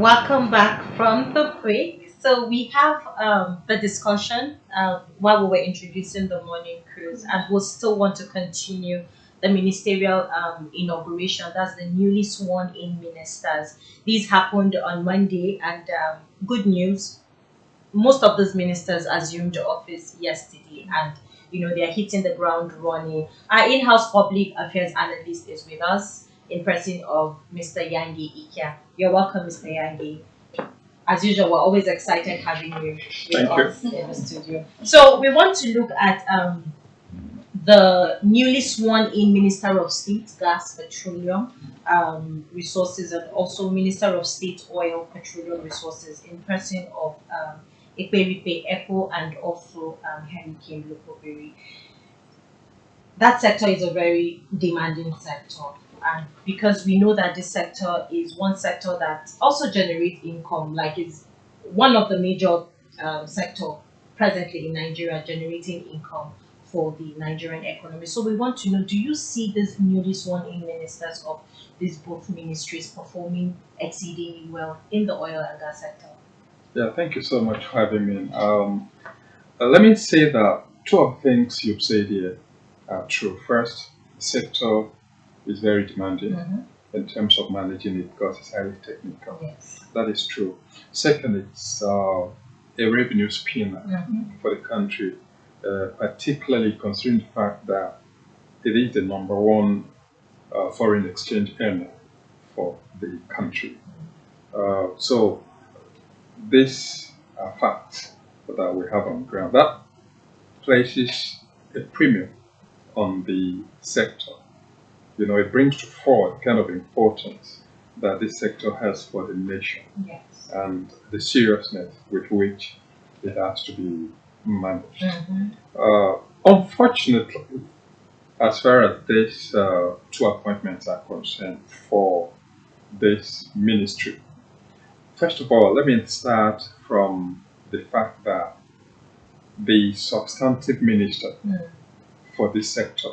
Welcome back from the break. So we have the discussion while we were introducing the morning cruise, and we'll still want to continue the ministerial inauguration. That's the newly sworn in ministers. These happened on Monday, and good news, most of these ministers assumed office yesterday, and they are hitting the ground running. Our in-house public affairs analyst is with us in person of Mr. Nyenge Ikyaa. You're welcome, Mr. Nyenge. As usual, we're always excited having you with Thank you. us in the studio. So we want to look at the newly sworn in Minister of State, Gas, Petroleum Resources, and also Minister of State, Oil, Petroleum Resources, in person of Ikyaa Echo and also Hurricane Locoberi. That sector is a very demanding sector. And because we know that this sector is one sector that also generates income, like is one of the major sector presently in Nigeria generating income for the Nigerian economy. So we want to know, do you see these newly sworn in ministers of these both ministries performing exceedingly well in the oil and gas sector? Yeah, thank you so much for having me. Let me say that two of the things you've said here are true. First, the sector is very demanding in terms of managing it because it's highly technical. Yes. That is true. Second, it's a revenue spinner for the country, particularly considering the fact that it is the number one foreign exchange earner for the country. So these are facts that we have on the ground. That places a premium on the sector. It brings to fore the kind of importance that this sector has for the nation Yes. and the seriousness with which it has to be managed. Unfortunately, as far as these two appointments are concerned for this ministry, first of all, let me start from the fact that the substantive minister for this sector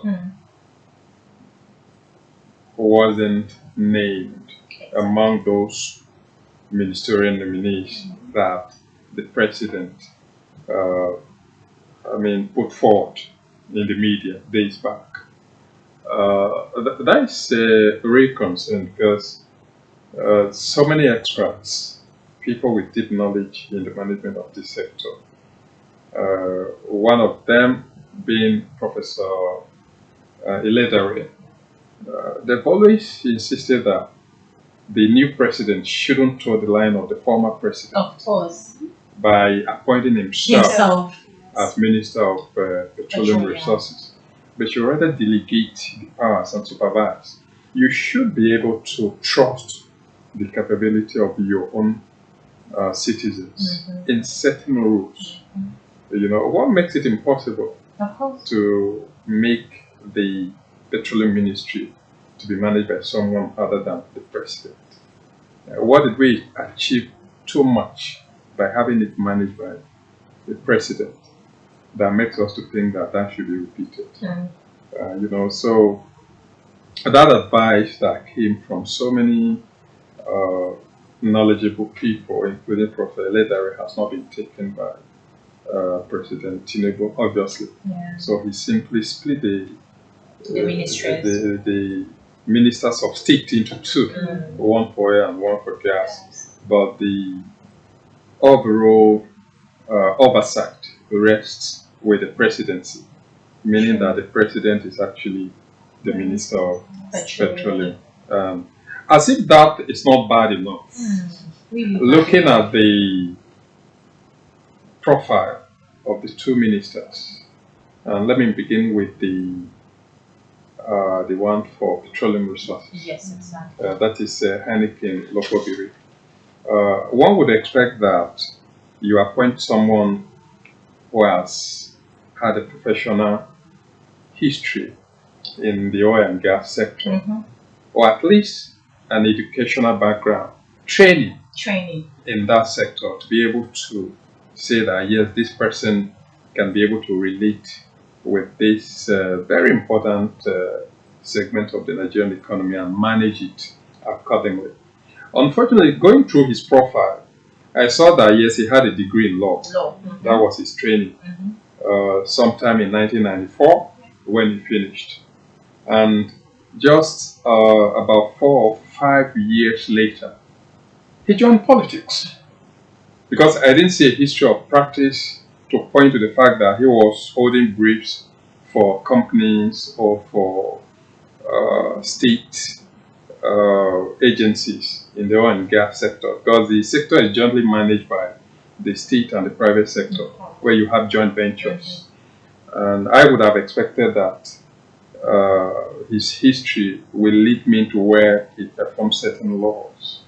wasn't named among those ministerial nominees that the president, put forward in the media days back. That is a real concern because so many experts, people with deep knowledge in the management of this sector, one of them being Professor Iledare, they've always insisted that the new president shouldn't toe the line of the former president. Of course. By appointing himself as Minister of Petroleum Petroleum. Resources, but you rather delegate the powers and supervise. You should be able to trust the capability of your own citizens in setting rules. What makes it impossible to make the petroleum ministry to be managed by someone other than the president? What did we achieve too much by having it managed by the president that makes us to think that that should be repeated? So that advice that came from so many knowledgeable people, including Professor Ledare, has not been taken by President Tinubu, obviously. Yeah. So he simply split the ministers of state into two, one for oil and one for gas. Yes. But the overall oversight rests with the presidency, meaning that the president is actually the minister of petroleum. As if that is not bad enough. Really Looking at the profile of the two ministers, and let me begin with the one for petroleum resources. Yes, exactly. That is Hurricane Locoberi. One would expect that you appoint someone who has had a professional history in the oil and gas sector, or at least an educational background, training in that sector, to be able to say that yes, this person can be able to relate with this very important segment of the Nigerian economy and manage it accordingly. Unfortunately, going through his profile, I saw that yes, he had a degree in law. That was his training. Sometime in 1994 when he finished. And just about 4 or 5 years later, he joined politics. Because I didn't see a history of practice to point to the fact that he was holding briefs for companies or for state agencies in the oil and gas sector, because the sector is jointly managed by the state and the private sector, where you have joint ventures. And I would have expected that his history will lead me to where he performed certain laws.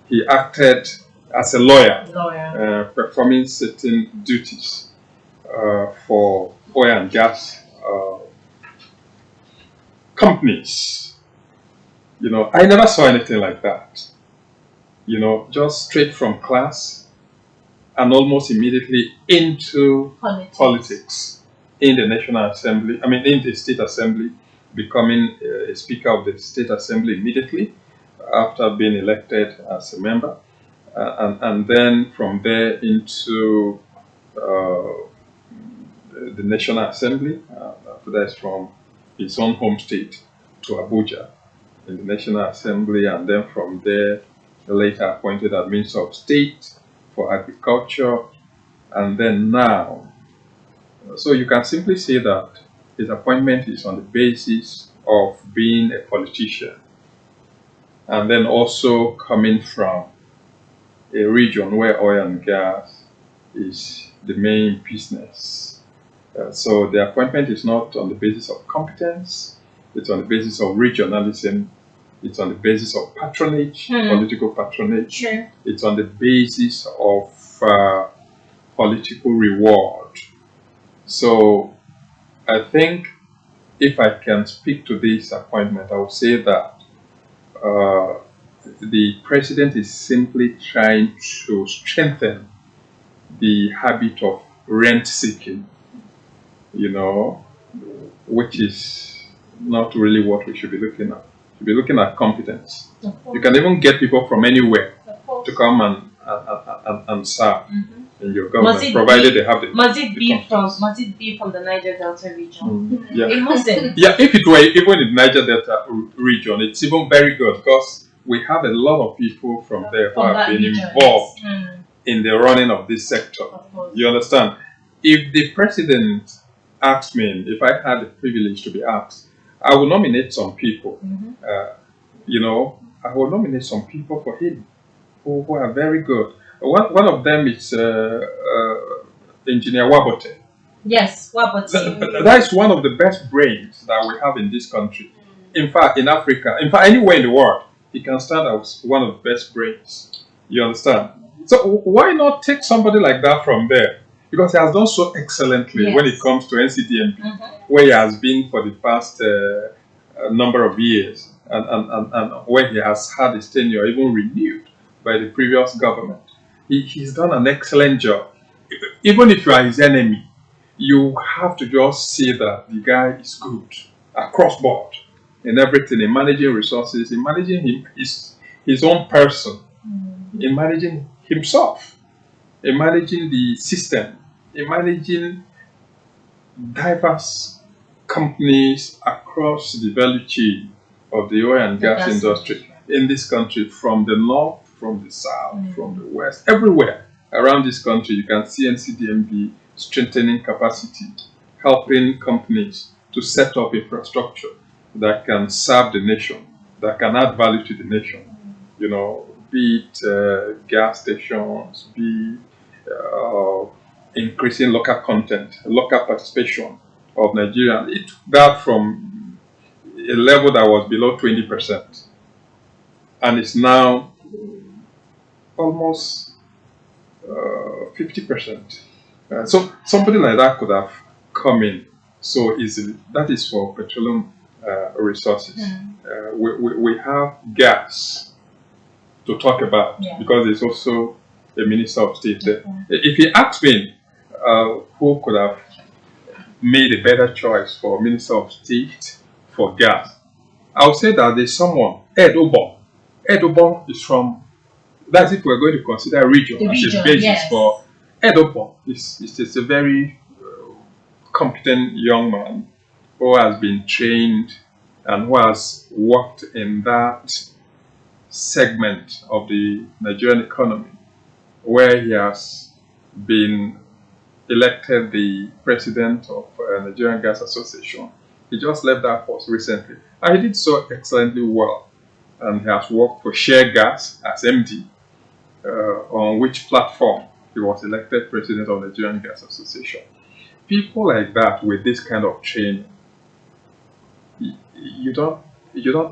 He acted as a lawyer, performing certain duties for oil and gas companies. I never saw anything like that. Just straight from class and almost immediately into politics in the National Assembly, in the State Assembly, becoming a Speaker of the State Assembly immediately after being elected as a member. And then from there into the National Assembly. After that is from his own home state to Abuja in the National Assembly, and then from there later appointed as Minister of State for Agriculture, and then now. So you can simply say that his appointment is on the basis of being a politician, and then also coming from a region where oil and gas is the main business. So the appointment is not on the basis of competence, it's on the basis of regionalism, it's on the basis of patronage, political patronage, it's on the basis of political reward. So I think if I can speak to this appointment, I would say that the president is simply trying to strengthen the habit of rent seeking, which is not really what we should be looking at. We should be looking at competence. You can even get people from anywhere to come and serve in your government, provided they have the. Must it be from the Niger Delta region? Yeah. It mustn't. Yeah, if it were even in the Niger Delta region, it's even very good because we have a lot of people from there who have been involved in the running of this sector. You understand? If the president asked me, if I had the privilege to be asked, I would nominate some people. I will nominate some people for him who are very good. One of them is Engineer Wabote. Yes, Wabote. That is one of the best brains that we have in this country. In fact, in Africa, in fact, anywhere in the world, he can stand as one of the best brains. You understand? So why not take somebody like that from there? Because he has done so excellently when it comes to NCDMP, where he has been for the past number of years, and where he has had his tenure even renewed by the previous government. He's done an excellent job. Even if you are his enemy, you have to just see that the guy is good across board in everything, in managing resources, in managing his own person, in managing himself, in managing the system, in managing diverse companies across the value chain of the oil and gas industry in this country, from the north, from the south, from the west, everywhere around this country. You can see NCDMB strengthening capacity, helping companies to set up infrastructure that can serve the nation, that can add value to the nation. Be it gas stations, be increasing local content, local participation of Nigerians. It took that from a level that was below 20%, and it's now almost 50%. So somebody like that could have come in so easily. That is for petroleum resources. We have gas to talk about because there's also a Minister of State there. If he asked me who could have made a better choice for Minister of State for gas, I'll say that there's someone, Ed Obon. Ed Obon is from, that's if we're going to consider region The as region, a basis yes. for Ed Obon. Is a very competent young man who has been trained and who has worked in that segment of the Nigerian economy where he has been elected the president of Nigerian Gas Association. He just left that post recently. And he did so excellently well. And he has worked for Share Gas as MD, on which platform he was elected president of Nigerian Gas Association. People like that with this kind of training, you don't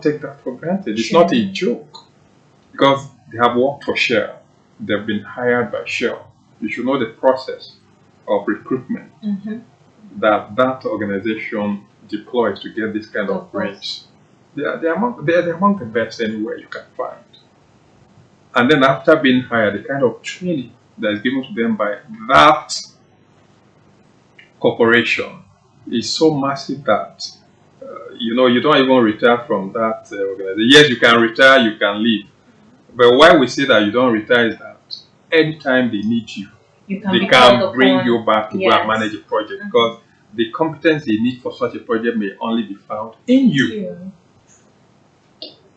take that for granted. It's not a joke because they have worked for Shell. They've been hired by Shell. You should know the process of recruitment that organization deploys to get this kind of brains. They're among the best anywhere you can find. And then after being hired, the kind of training that is given to them by that corporation is so massive that you don't even retire from that organization. Yes, you can retire, you can leave. But why we say that you don't retire is that anytime they need you, they can bring you back to go and manage a project because the competence they need for such a project may only be found in you.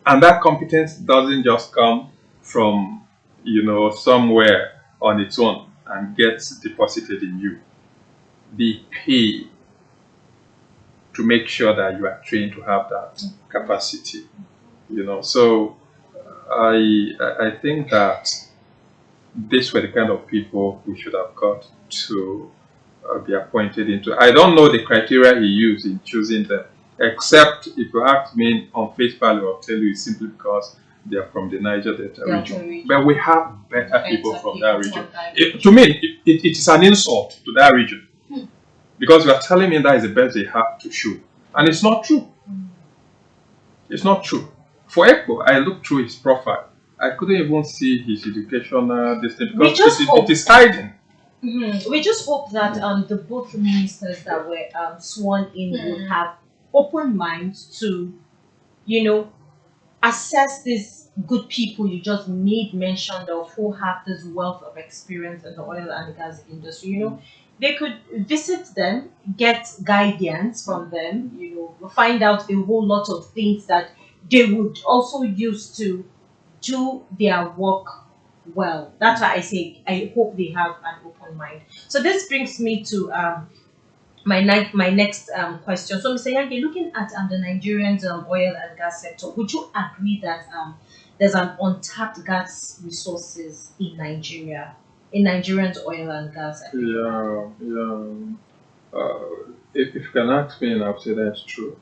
And that competence doesn't just come from somewhere on its own and gets deposited in you. They pay to make sure that you are trained to have that capacity. So I think that these were the kind of people we should have got to be appointed into. I don't know the criteria he used in choosing them, except if you ask me on face value, I'll tell you it's simply because they are from the Niger Delta region. But we have better people from that region. To me, it is an insult to that region because you are telling me that is the best they have to show. And it's not true. It's not true. For Ekpo, I looked through his profile. I couldn't even see his educational distance because it is hiding. We just hope that the both ministers that were sworn in would have open minds to, assess these good people you just made mention of who have this wealth of experience in the oil and gas industry. They could visit them, get guidance from them, find out a whole lot of things that they would also use to do their work well. That's why I say I hope they have an open mind. So this brings me to my next question. So Mr. Nyenge, looking at the Nigerian oil and gas sector, would you agree that there's an untapped gas resources in Nigeria, in Nigerian's oil and gas? If you can ask me, and I'll say that's true.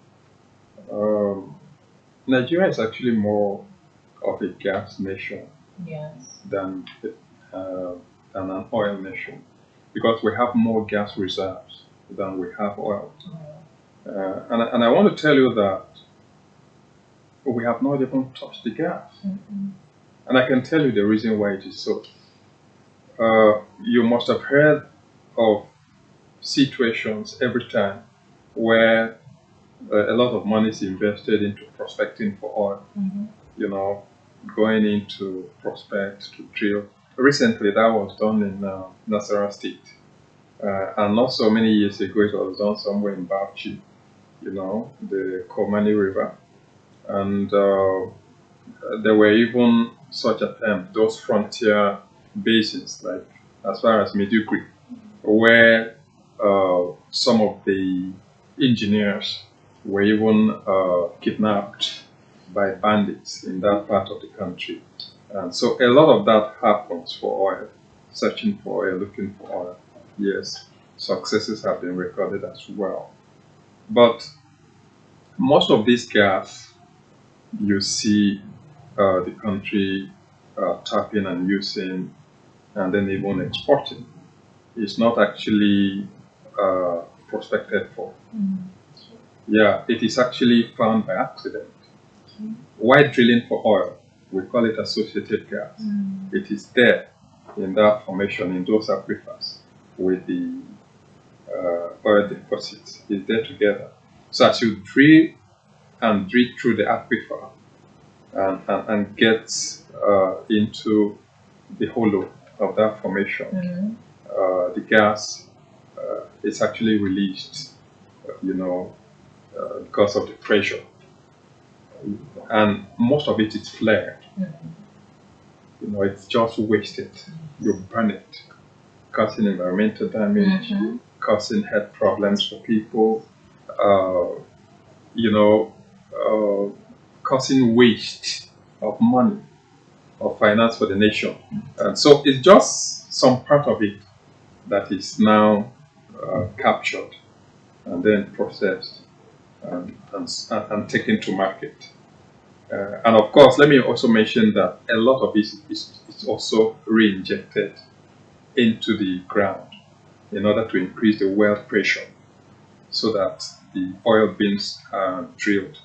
Nigeria is actually more of a gas nation than an oil nation because we have more gas reserves than we have oil. And I want to tell you that we have not even touched the gas. And I can tell you the reason why it is so. You must have heard of situations every time where a lot of money is invested into prospecting for oil, going into prospect to drill. Recently, that was done in Nasarawa State. And not so many years ago, it was done somewhere in Bauchi, the Komani River. And there were even such attempts, those frontier basins, like as far as Meduguri, where some of the engineers were even kidnapped by bandits in that part of the country. And so a lot of that happens for oil, searching for oil, looking for oil. Yes, successes have been recorded as well. But most of this gas you see the country tapping and using and then even exporting is not actually prospected for. Yeah, it is actually found by accident. Why drilling for oil? We call it associated gas. It is there in that formation, in those aquifers, with the oil deposits. It's there together. So as you drill and drill through the aquifer and get into the hollow of that formation. The gas is actually released, because of the pressure, and most of it is flared. It's just wasted. You burn it, causing environmental damage, causing health problems for people, causing waste of money, of finance for the nation. And so it's just some part of it that is now captured and then processed and taken to market. And of course, let me also mention that a lot of it is also re-injected into the ground in order to increase the well pressure so that the oil beams drilled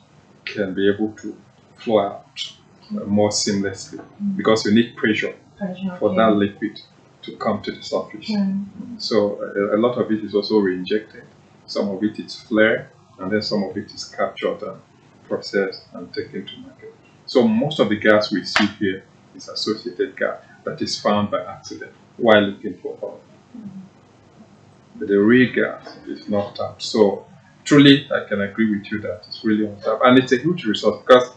can be able to flow out more seamlessly, because you need pressure for that liquid to come to the surface. So a lot of it is also re-injected. Some of it is flared, and then some of it is captured and processed and taken to market. So most of the gas we see here is associated gas that is found by accident while looking for oil. But the real gas is not tapped. So truly, I can agree with you that it's really untapped, and it's a huge resource, because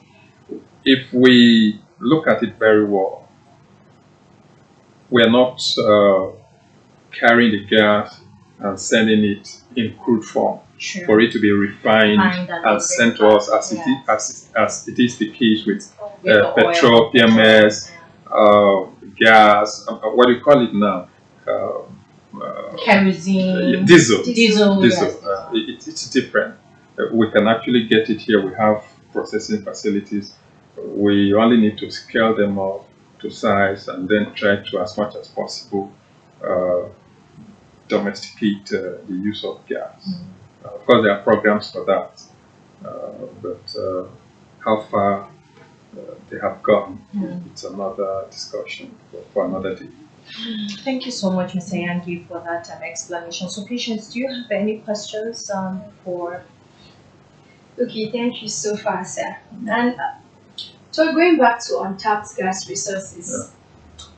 if we look at it very well, we are not carrying the gas and sending it in crude form for it to be refined and sent to us as it is the case with petrol, PMS, gas, what do you call it now? Kerosene, diesel. Yes. It's different. We can actually get it here. We have processing facilities. We only need to scale them up to size and then try to, as much as possible, domesticate the use of gas. Of course, there are programs for that, but how far they have gone, it's another discussion for another day. Thank you so much, Mr. Nyenge, for that explanation. So, Patience, do you have any questions for? Okay, thank you so far, sir. And so going back to untapped gas resources,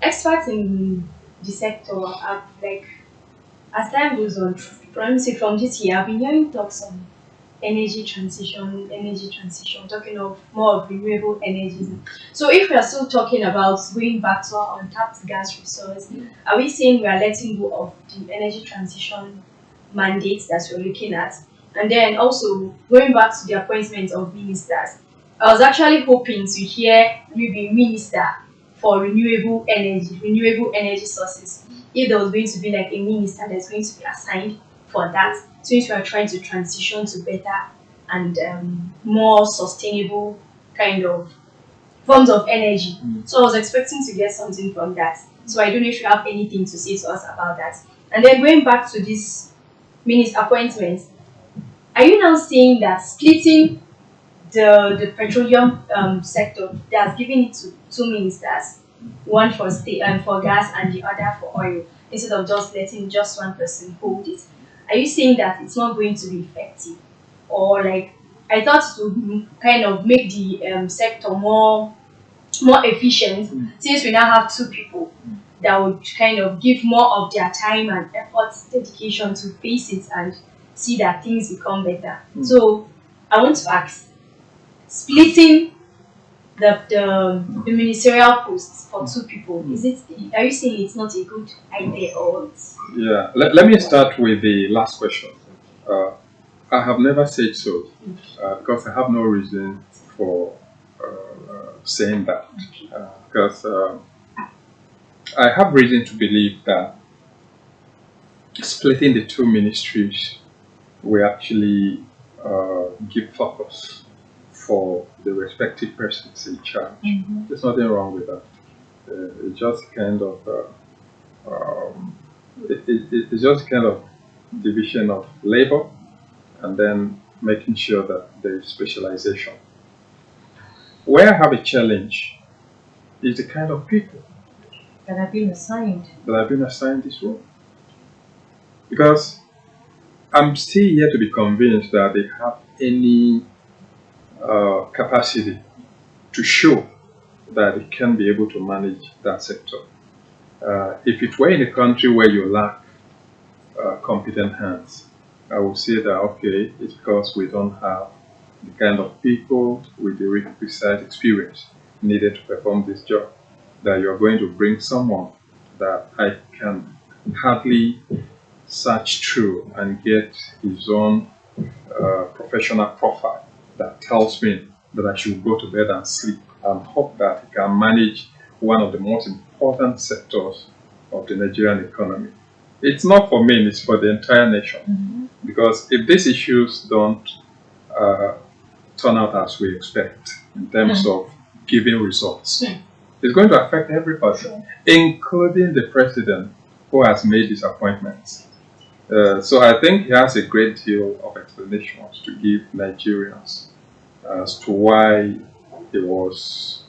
experts in the sector have, like, as time goes on, from this year, I've been hearing talks on energy transition, talking of more of renewable energies. So if we are still talking about going back to our untapped gas resource, are we saying we are letting go of the energy transition mandates that we're looking at? And then also going back to the appointment of ministers, I was actually hoping to hear maybe minister for renewable energy sources. If there was going to be like a minister that's going to be assigned for that, since we are trying to transition to better and more sustainable kind of forms of energy. So I was expecting to get something from that. So I don't know if you have anything to say to us about that. And then going back to this minister appointment, are you now saying that splitting the petroleum sector, they have given it to two ministers, one for state and for gas and the other for oil, instead of just letting just one person hold it? Are you saying that it's not going to be effective? Or like, I thought to kind of make the sector more efficient, since we now have two people that would kind of give more of their time and effort, dedication to face it and see that things become better. So I want to ask, splitting the ministerial posts for two people, are you saying it's not a good idea, or Yeah, let me start with the last question. I have never said so, because I have no reason for saying that, because I have reason to believe that splitting the two ministries will actually give focus for the respective persons in charge. There's nothing wrong with that. It's just kind of it's just kind of division of labor, and then making sure that there is specialization. Where I have a challenge is the kind of people that have been assigned this role, because I'm still yet to be convinced that they have any capacity to show that it can be able to manage that sector. If it were in a country where you lack competent hands, I would say that okay, it's because we don't have the kind of people with the requisite experience needed to perform this job. That you're going to bring someone that I can hardly search through and get his own professional profile that tells me that I should go to bed and sleep and hope that he can manage one of the most important sectors of the Nigerian economy. It's not for me, it's for the entire nation. Because if these issues don't turn out as we expect in terms of giving results, it's going to affect everybody, including the president who has made these appointments. So I think he has a great deal of explanations to give Nigerians as to why he was,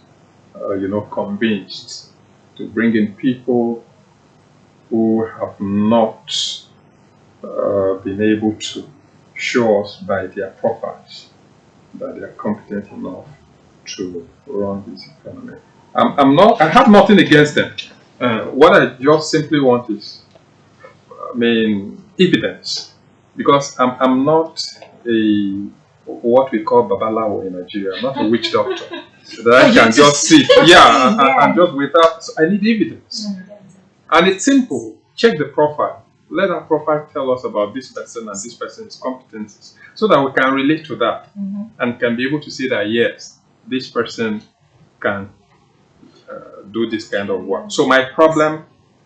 convinced to bring in people who have not been able to show us by their profiles that they are competent enough to run this economy. I have nothing against them. What I just simply want is, evidence. Because I'm not a what we call babalawo in Nigeria. I'm not a witch doctor. That I can just sit. Yeah, and just without. So I need evidence. And it's simple. Check the profile. Let that profile tell us about this person and this person's competencies so that we can relate to that and can be able to see that, yes, this person can do this kind of work. So my problem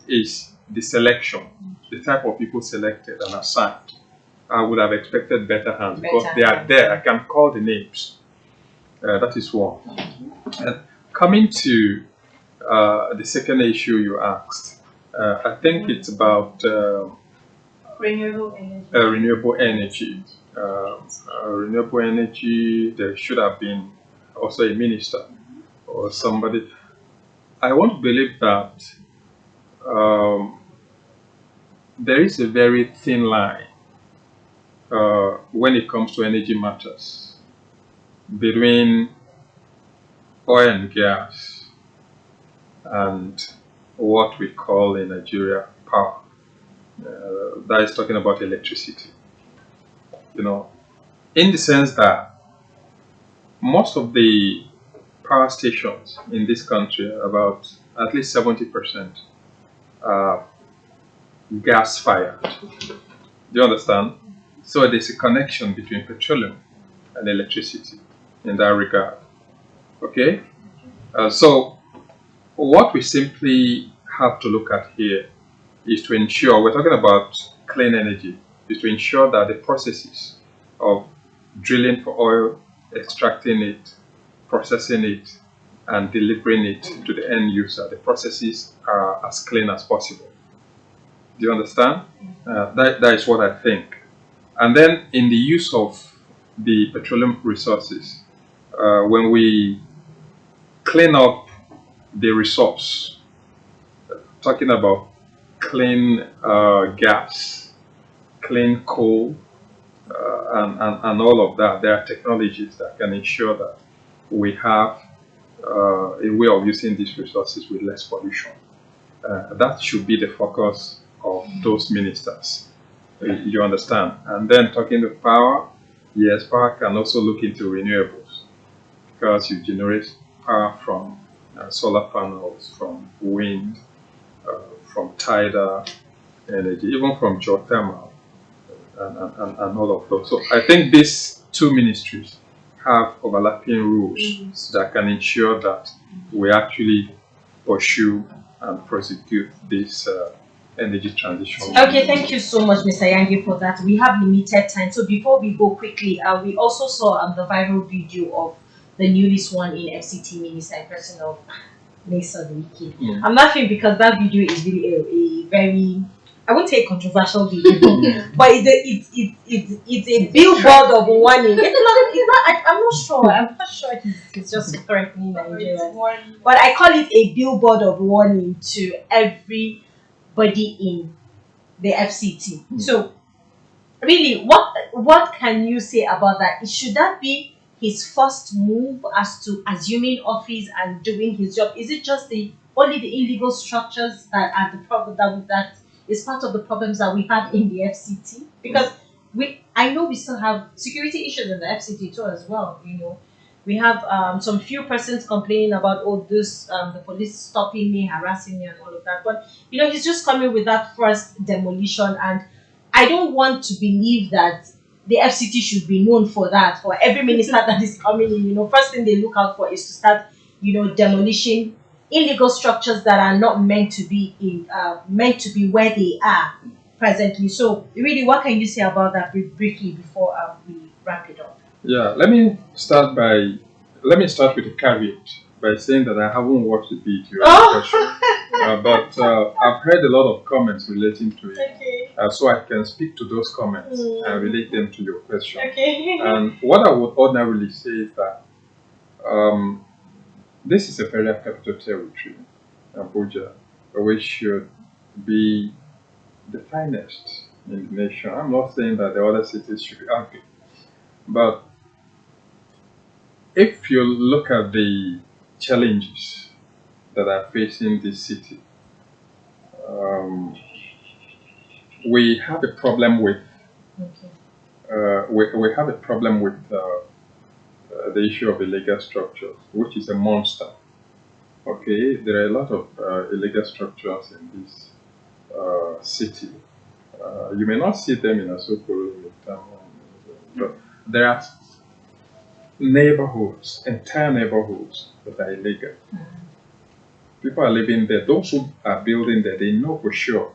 is the selection, the type of people selected and assigned. I would have expected better hands because they are there. I can call the names. That is one. And coming to the second issue you asked, I think it's about Renewable energy. renewable energy. Renewable energy, there should have been also a minister or somebody. I want to believe that there is a very thin line when it comes to energy matters between oil and gas and what we call in Nigeria power. That is talking about electricity. In the sense that most of the power stations in this country, about at least 70%, are gas fired. Do you understand? So there's a connection between petroleum and electricity in that regard. Okay? So what we simply have to look at here is to ensure, we're talking about clean energy, is to ensure that the processes of drilling for oil, extracting it, processing it, and delivering it to the end user, the processes are as clean as possible. Do you understand? That is what I think. And then in the use of the petroleum resources, when we clean up the resource, talking about clean gas, clean coal, and all of that, there are technologies that can ensure that we have a way of using these resources with less pollution. That should be the focus of those ministers. You understand? And then talking to power, yes, power can also look into renewables because you generate power from solar panels, from wind, from tidal energy, even from geothermal, and all of those. So I think these two ministries have overlapping rules that can ensure that we actually pursue and prosecute this energy transition. Okay, thank you so much, Mr. Nyenge, for that. We have limited time, so before we go quickly, we also saw the viral video of the newly sworn in FCT minister in person of Mason Ikyaa. I'm laughing because that video is really a very, I won't say controversial video, but it's a billboard of warning. I'm not sure. I'm not sure it's just correct me in Nigeria. But I call it a billboard of warning to everybody in the FCT. So, really, what can you say about that? Should that be his first move as to assuming office and doing his job? Is it just the only the illegal structures that are the problem that is part of the problems that we have in the FCT? Because I know we still have security issues in the FCT too as well. We have some few persons complaining about this the police stopping me, harassing me, and all of that. But he's just coming with that first demolition, and I don't want to believe that the FCT should be known for that. For every minister that is coming in, first thing they look out for is to start, demolishing illegal structures that are not meant to be where they are presently. So, really, what can you say about that briefly before we wrap it up? Yeah, let me start with a caveat by saying that I haven't watched the video, but I've heard a lot of comments relating to it. Okay. So I can speak to those comments and relate them to your question. Okay. And what I would ordinarily say is that this is a federal capital territory, Abuja, which should be the finest in the nation. I'm not saying that the other cities should be ugly, but if you look at the challenges that are facing this city, we have a problem with we have a problem with the issue of illegal structures, which is a monster. Okay, there are a lot of illegal structures in this city. You may not see them in Asokoro, but there are entire neighborhoods that are illegal. People are living there. Those who are building there, they know for sure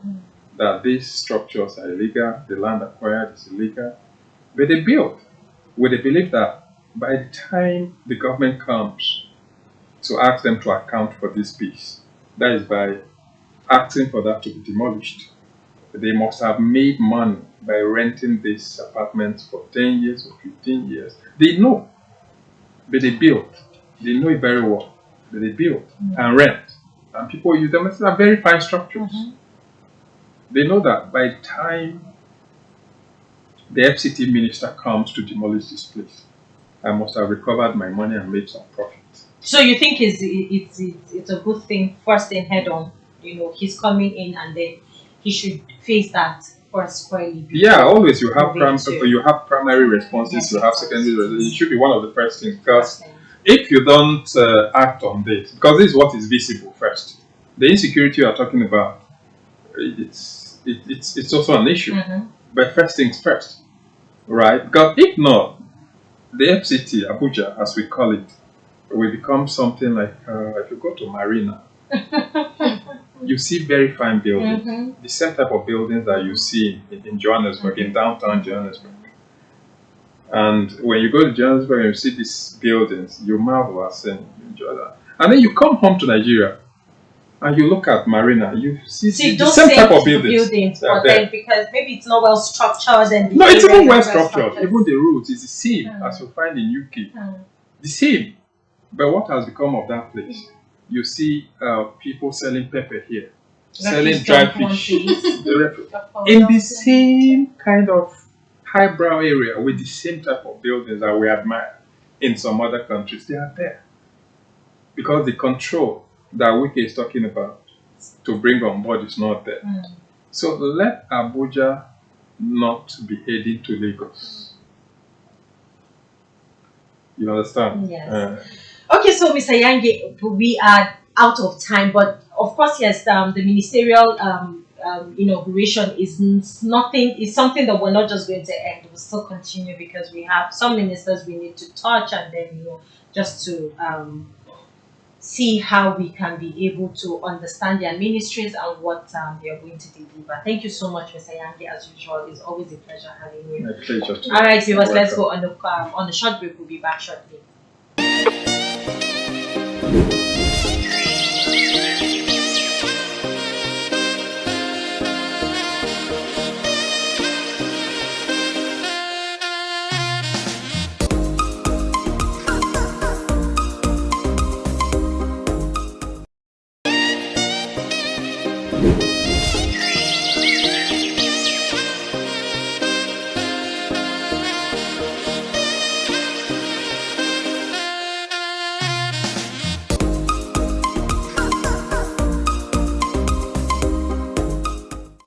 that these structures are illegal, the land acquired is illegal, but they build with the belief that by the time the government comes to ask them to account for this piece, that is by asking for that to be demolished, they must have made money by renting these apartments for 10 years or 15 years. They know, but they build. They know it very well, but they build and rent. And people use them as very fine structures. They know that by the time the FCT minister comes to demolish this place, I must have recovered my money and made some profit. So you think it's a good thing, first thing head on, he's coming in and then he should face that first squarely. Yeah, always you have primary responses, you have secondary responses. It should be one of the first things, because if you don't act on this, because this is what is visible first, the insecurity you are talking about, it's also an issue. But first things first, right? Because if not, the FCT, Abuja, as we call it, will become something like, if you go to Marina, you see very fine buildings, the same type of buildings that you see in Johannesburg, in downtown Johannesburg. And when you go to Johannesburg and you see these buildings, you marvel at saying, you enjoy that. And then you come home to Nigeria and you look at Marina, you see the same type of buildings. But then because maybe it's not well structured and no, it's even well structured. Even the roads is the same as you find in UK. The same. But what has become of that place? You see people selling pepper here, selling dry fish in the same kind of highbrow area with the same type of buildings that we admire in some other countries. They are there because the control that Wiki is talking about to bring on board is not there. So let Abuja not be heading to Lagos. You understand? Yes. Okay, so Mr. Nyenge, we are out of time, but of course, yes, the ministerial inauguration is something that we're not just going to end. We'll still continue because we have some ministers we need to touch, and then just to see how we can be able to understand their ministries and what they are going to deliver. Thank you so much, Mr. Nyenge. As usual, it's always a pleasure having you. My pleasure. All right, viewers, let's go on the short break. We'll be back shortly.